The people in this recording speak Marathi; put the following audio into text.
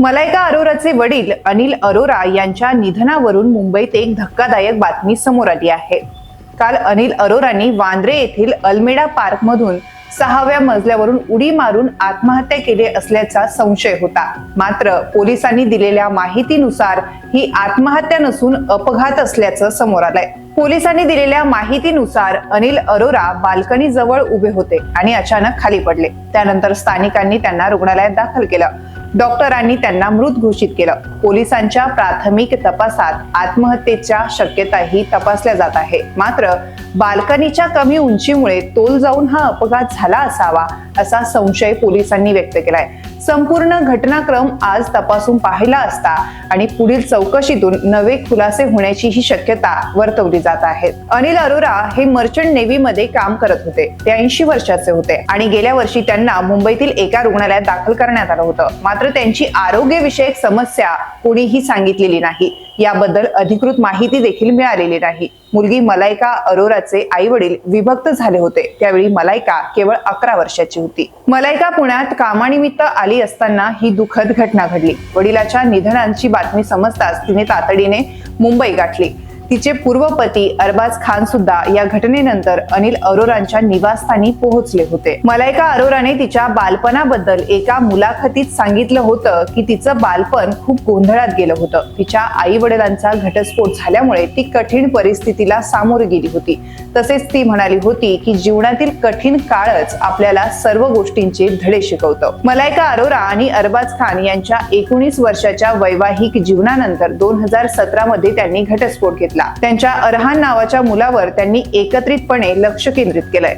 मलायका अरोराचे वडील अनिल अरोरा यांच्या निधनावरून मुंबईत एक धक्कादायक बातमी समोर आली आहे। काल अनिल अरोरांनी वांद्रे येथील अल्मेडा पार्कमधून 6व्या मजल्यावरून उडी मारून आत्महत्या केली असल्याचा संशय होता। मात्र पोलिसांनी दिलेल्या माहितीनुसार ही आत्महत्या नसून अपघात असल्याचं समोर आलंय। पोलिसांनी दिलेल्या माहितीनुसार अनिल अरोरा बाल्कनी जवळ उभे होते आणि अचानक खाली पडले। त्यानंतर स्थानिकांनी त्यांना रुग्णालयात दाखल केलं। डॉक्टरांनी त्यांना मृत घोषित केलं। पोलिसांच्या प्राथमिक तपासात आत्महत्येच्या शक्यताही तपासल्या जात आहे। मात्र बाल्कनीच्या कमी उंचीमुळे तोल जाऊन हा अपघात झाला असावा असा संशय पोलिसांनी व्यक्त केलाय। संपूर्ण घटनाक्रम आज तपासून पाहिला असता आणि पुढील चौकशीतून नवे खुलासे होण्याची ही शक्यता वर्तवली जात आहे। अनिल अरोरा हे मर्चंट नेव्ही मध्ये काम करत होते। ते 80 वर्षाचे होते आणि गेल्या वर्षी त्यांना मुंबईतील एका रुग्णालयात दाखल करण्यात आलं होतं। मात्र त्यांची आरोग्यविषयक समस्या कोणीही सांगितलेली नाही। याबद्दल अधिकृत माहिती देखील मिळालेली नाही। मुलगी मलायका अरोराचे आई वडील विभक्त झाले होते। त्यावेळी मलायका केवळ 11 वर्षाची होती। मलायका पुण्यात कामानिमित्त आली असताना ही दुःखद घटना घडली। वडिलाच्या निधनाची बातमी समजताच तिने तातडीने मुंबई गाठली। तिचे पूर्व पती अरबाज खान सुद्धा या घटनेनंतर अनिल अरोरांच्या निवासस्थानी पोहोचले होते। मलायका अरोराने तिच्या बालपणाबद्दल एका मुलाखतीत सांगितलं होतं की तिचं बालपण खूप गोंधळात गेलं होतं। तिच्या आई वडिलांचा घटस्फोट झाल्यामुळे ती कठीण परिस्थितीला सामोरी गेली होती। तसेच ती म्हणाली होती की जीवनातील कठीण काळच आपल्याला सर्व गोष्टींचे धडे शिकवतं। मलायका अरोरा आणि अरबाज खान यांच्या 19 वर्षाच्या वैवाहिक जीवनानंतर 2017 मध्ये त्यांनी घटस्फोट घेतला। त्यांच्या अरहान नावाच्या मुलावर त्यांनी एकत्रितपणे लक्ष केंद्रित केलंय।